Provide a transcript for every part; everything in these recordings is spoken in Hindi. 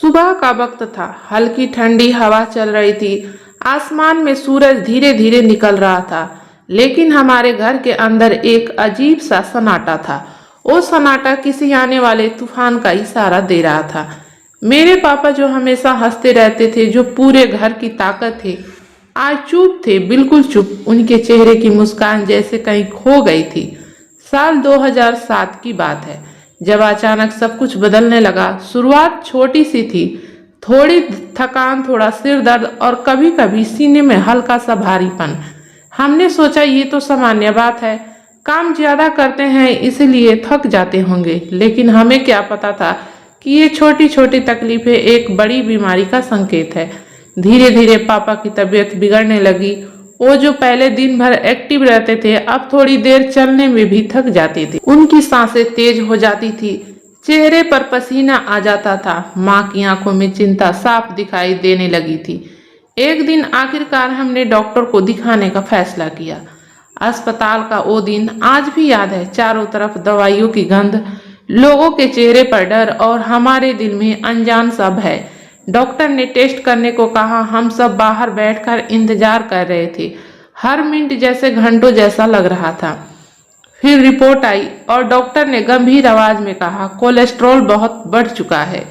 सुबह का वक्त था। हल्की ठंडी हवा चल रही थी। आसमान में सूरज धीरे धीरे निकल रहा था, लेकिन हमारे घर के अंदर एक अजीब सा सन्नाटा था। वो सन्नाटा किसी आने वाले तूफान का इशारा दे रहा था। मेरे पापा जो हमेशा हंसते रहते थे, जो पूरे घर की ताकत थे, आज चुप थे, बिल्कुल चुप। उनके चेहरे की मुस्कान जैसे कहीं खो गई थी। साल 2007 की बात है, जब अचानक सब कुछ बदलने लगा। शुरुआत छोटी सी थी, थोड़ी थकान, थोड़ा सिर दर्द और कभी कभी सीने में हल्का सा भारीपन। हमने सोचा ये तो सामान्य बात है, काम ज्यादा करते हैं इसलिए थक जाते होंगे। लेकिन हमें क्या पता था कि ये छोटी छोटी तकलीफें एक बड़ी बीमारी का संकेत है। धीरे धीरे पापा की तबीयत बिगड़ने लगी। वो जो पहले दिन भर एक्टिव रहते थे, अब थोड़ी देर चलने में भी थक जाते थे। उनकी सांसें तेज हो जाती थी, चेहरे पर पसीना आ जाता था। माँ की आंखों में चिंता साफ दिखाई देने लगी थी। एक दिन आखिरकार हमने डॉक्टर को दिखाने का फैसला किया। अस्पताल का वो दिन आज भी याद है। चारों तरफ दवाइयों की गंध, लोगों के चेहरे पर डर और हमारे दिल में अनजान सा भय। डॉक्टर ने टेस्ट करने को कहा। हम सब बाहर बैठकर इंतजार कर रहे थे। हर मिनट जैसे घंटों जैसा लग रहा था। फिर रिपोर्ट आई और डॉक्टर ने गंभीर आवाज में कहा, कोलेस्ट्रॉल बहुत बढ़ चुका है।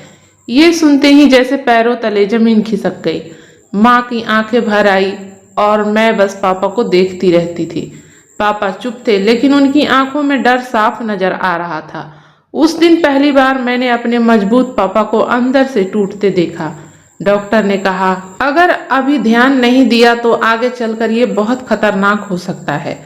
ये सुनते ही जैसे पैरों तले जमीन खिसक गई। माँ की आंखें भर आई और मैं बस पापा को देखती रहती थी। पापा चुप थे, लेकिन उनकी आंखों में डर साफ नजर आ रहा था। उस दिन पहली बार मैंने अपने मजबूत पापा को अंदर से टूटते देखा। डॉक्टर ने कहा, अगर अभी ध्यान नहीं दिया तो आगे चलकर ये बहुत खतरनाक हो सकता है।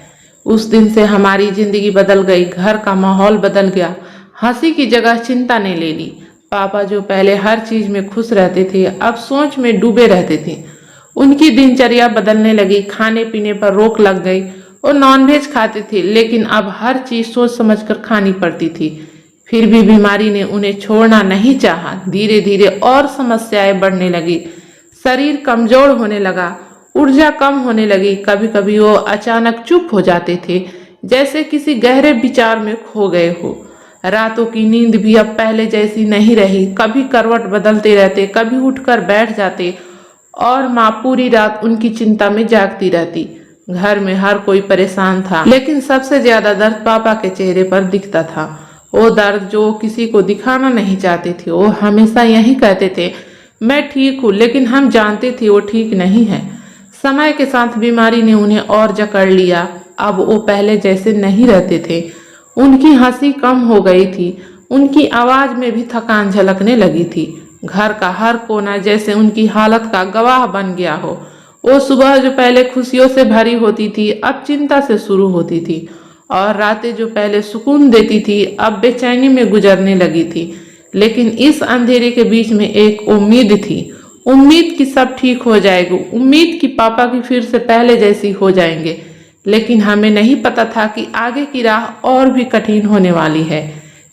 उस दिन से हमारी जिंदगी बदल गई। घर का माहौल बदल गया। हंसी की जगह चिंता ने ले ली। पापा जो पहले हर चीज में खुश रहते थे, अब सोच में डूबे रहते थे। उनकी दिनचर्या बदलने लगी। खाने पीने पर रोक लग गई। वो नॉनवेज खाते थे, लेकिन अब हर चीज सोच समझकर खानी पड़ती थी। फिर भी बीमारी ने उन्हें छोड़ना नहीं चाहा। धीरे धीरे और समस्याएं बढ़ने लगी। शरीर कमजोर होने लगा, ऊर्जा कम होने लगी। कभी कभी वो अचानक चुप हो जाते थे, जैसे किसी गहरे विचार में खो गए हो। रातों की नींद भी अब पहले जैसी नहीं रही। कभी करवट बदलते रहते, कभी उठकर बैठ जाते और माँ पूरी रात उनकी चिंता में जागती रहती। घर में हर कोई परेशान था, लेकिन सबसे ज्यादा दर्द पापा के चेहरे पर दिखता था। वो दर्द जो किसी को दिखाना नहीं चाहते थे। वो हमेशा यही कहते थे, मैं ठीक हूँ, लेकिन हम जानते थे वो ठीक नहीं है। समय के साथ बीमारी ने उन्हें और जकड़ लिया। अब वो पहले जैसे नहीं रहते थे। उनकी हंसी कम हो गई थी। उनकी आवाज में भी थकान झलकने लगी थी। घर का हर कोना जैसे उनकी हालत का गवाह बन गया हो। वो सुबह जो पहले खुशियों से भरी होती थी, अब चिंता से शुरू होती थी। और रातें जो पहले सुकून देती थी, अब बेचैनी में गुजरने लगी थी। लेकिन इस अंधेरे के बीच में एक उम्मीद थी। उम्मीद कि सब ठीक हो जाएगा। उम्मीद कि पापा की फिर से पहले जैसी हो जाएंगे। लेकिन हमें नहीं पता था कि आगे की राह और भी कठिन होने वाली है।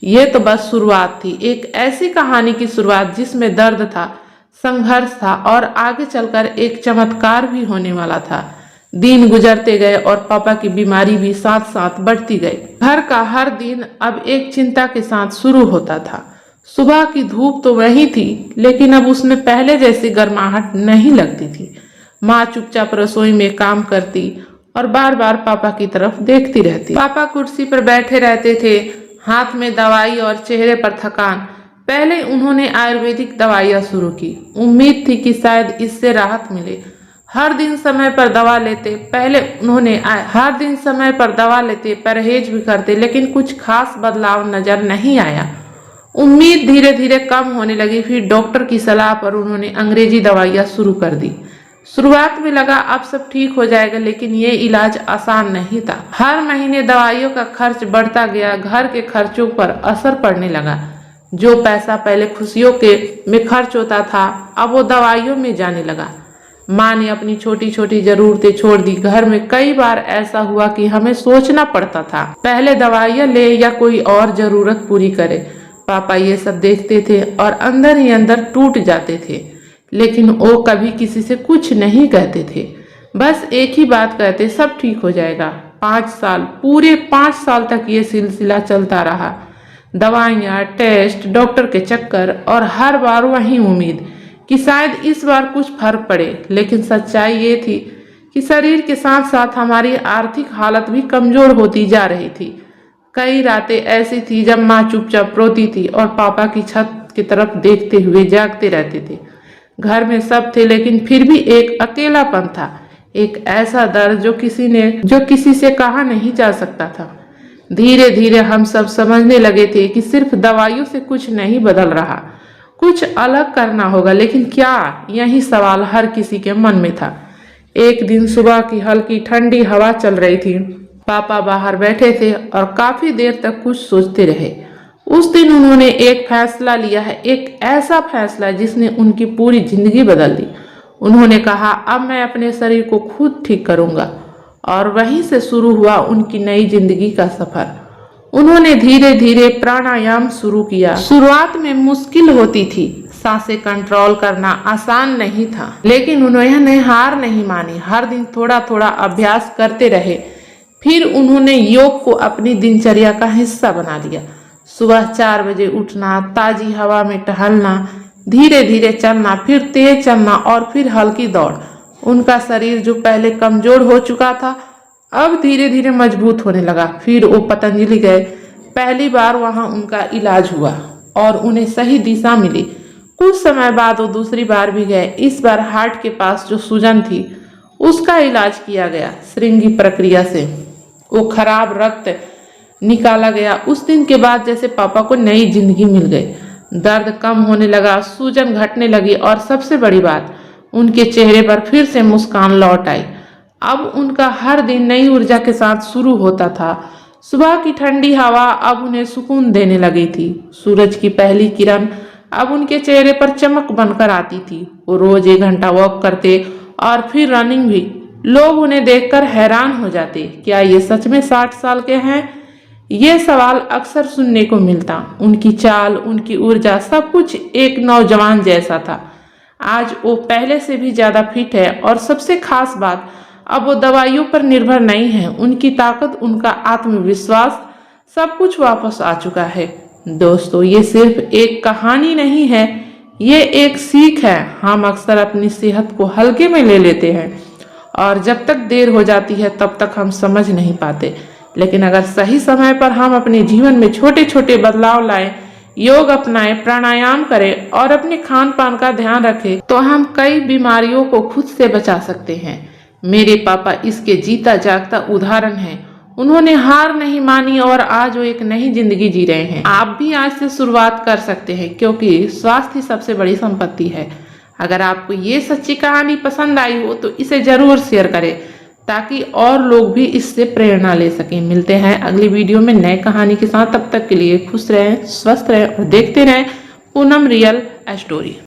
ये तो बस शुरुआत थी, एक ऐसी कहानी की शुरुआत जिसमें दर्द था, संघर्ष था और आगे चलकर एक चमत्कार भी होने वाला था। दिन गुजरते गए और पापा की बीमारी भी साथ साथ बढ़ती गई। घर का हर दिन अब एक चिंता के साथ शुरू होता था। सुबह की धूप तो वही थी, लेकिन अब उसमें पहले जैसी गर्माहट नहीं लगती थी। माँ चुपचाप रसोई में काम करती और बार बार पापा की तरफ देखती रहती। पापा कुर्सी पर बैठे रहते थे, हाथ में दवाई और चेहरे पर थकान। पहले उन्होंने आयुर्वेदिक दवाइयाँ शुरू की। उम्मीद थी कि शायद इससे राहत मिले। हर दिन समय पर दवा लेते, परहेज भी करते, लेकिन कुछ खास बदलाव नजर नहीं आया। उम्मीद धीरे धीरे कम होने लगी। फिर डॉक्टर की सलाह पर उन्होंने अंग्रेजी दवाइयाँ शुरू कर दी। शुरुआत में लगा अब सब ठीक हो जाएगा, लेकिन ये इलाज आसान नहीं था। हर महीने दवाइयों का खर्च बढ़ता गया। घर के खर्चों पर असर पड़ने लगा। जो पैसा पहले खुशियों में खर्च होता था, अब वो दवाइयों में जाने लगा। माँ ने अपनी छोटी छोटी जरूरतें छोड़ दी। घर में कई बार ऐसा हुआ कि हमें सोचना पड़ता था, पहले दवाइयाँ ले या कोई और जरूरत पूरी करे। पापा ये सब देखते थे और अंदर ही अंदर टूट जाते थे, लेकिन वो कभी किसी से कुछ नहीं कहते थे। बस एक ही बात कहते, सब ठीक हो जाएगा। 5 साल, पूरे 5 साल तक ये सिलसिला चलता रहा। दवाइयाँ, टेस्ट, डॉक्टर के चक्कर और हर बार वही उम्मीद कि शायद इस बार कुछ फर्क पड़े। लेकिन सच्चाई ये थी कि शरीर के साथ साथ हमारी आर्थिक हालत भी कमजोर होती जा रही थी। कई रातें ऐसी थी जब माँ चुपचाप रोती थी और पापा की छत की तरफ देखते हुए जागते रहते थे। घर में सब थे लेकिन फिर भी एक अकेलापन था, एक ऐसा दर्द जो किसी से कहा नहीं जा सकता था। धीरे धीरे हम सब समझने लगे थे कि सिर्फ दवाइयों से कुछ नहीं बदल रहा, कुछ अलग करना होगा। लेकिन क्या, यही सवाल हर किसी के मन में था। एक दिन सुबह की हल्की ठंडी हवा चल रही थी। पापा बाहर बैठे थे और काफी देर तक कुछ सोचते रहे। उस दिन उन्होंने एक फैसला लिया है, एक ऐसा फैसला जिसने उनकी पूरी जिंदगी बदल दी। उन्होंने कहा, अब मैं अपने शरीर को खुद ठीक करूंगा। और वहीं से शुरू हुआ उनकी नई जिंदगी का सफर। उन्होंने धीरे धीरे प्राणायाम शुरू किया। शुरुआत में मुश्किल होती थी, सांसें कंट्रोल करना आसान नहीं था, लेकिन उन्होंने हार नहीं मानी। हर दिन थोड़ा थोड़ा अभ्यास करते रहे। फिर उन्होंने योग को अपनी दिनचर्या का हिस्सा बना लिया। सुबह 4 बजे उठना, ताजी हवा में टहलना, धीरे धीरे चलना, फिर तेज चलना और फिर हल्की दौड़। उनका शरीर जो पहले कमजोर हो चुका था अब धीरे धीरे मजबूत होने लगा। फिर वो पतंजलि गए। पहली बार वहां उनका इलाज हुआ और उन्हें सही दिशा मिली। कुछ समय बाद वो दूसरी बार भी गए। इस बार हार्ट के पास जो सूजन थी उसका इलाज किया गया। श्रृंगी प्रक्रिया से वो खराब रक्त निकाला गया। उस दिन के बाद जैसे पापा को नई जिंदगी मिल गई। दर्द कम होने लगा, सूजन घटने लगी और सबसे बड़ी बात, उनके चेहरे पर फिर से मुस्कान लौट आई। अब उनका हर दिन नई ऊर्जा के साथ शुरू होता था। सुबह की ठंडी हवा अब उन्हें सुकून देने लगी थी। सूरज की पहली किरण अब उनके चेहरे पर चमक बनकर आती थी। वो रोज 1 घंटा वॉक करते और फिर रनिंग भी। लोग उन्हें देखकर हैरान हो जाते, क्या ये सच में 60 साल के हैं? ये सवाल अक्सर सुनने को मिलता। उनकी चाल, उनकी ऊर्जा, सब कुछ एक नौजवान जैसा था। आज वो पहले से भी ज्यादा फिट है और सबसे खास बात, अब वो दवाइयों पर निर्भर नहीं है। उनकी ताकत, उनका आत्मविश्वास, सब कुछ वापस आ चुका है। दोस्तों, ये सिर्फ एक कहानी नहीं है, ये एक सीख है। हम अक्सर अपनी सेहत को हल्के में ले लेते हैं और जब तक देर हो जाती है तब तक हम समझ नहीं पाते। लेकिन अगर सही समय पर हम अपने जीवन में छोटे छोटे बदलाव लाएं, योग अपनाएं, प्राणायाम करें और अपने खान पान का ध्यान रखें, तो हम कई बीमारियों को खुद से बचा सकते हैं। मेरे पापा इसके जीता जागता उदाहरण हैं। उन्होंने हार नहीं मानी और आज वो एक नई जिंदगी जी रहे हैं। आप भी आज से शुरुआत कर सकते हैं, क्योंकि स्वास्थ्य सबसे बड़ी संपत्ति है। अगर आपको ये सच्ची कहानी पसंद आई हो तो इसे जरूर शेयर करें, ताकि और लोग भी इससे प्रेरणा ले सकें। मिलते हैं अगली वीडियो में नए कहानी के साथ। तब तक के लिए खुश रहें, स्वस्थ रहें और देखते रहें पूनम रियल स्टोरी।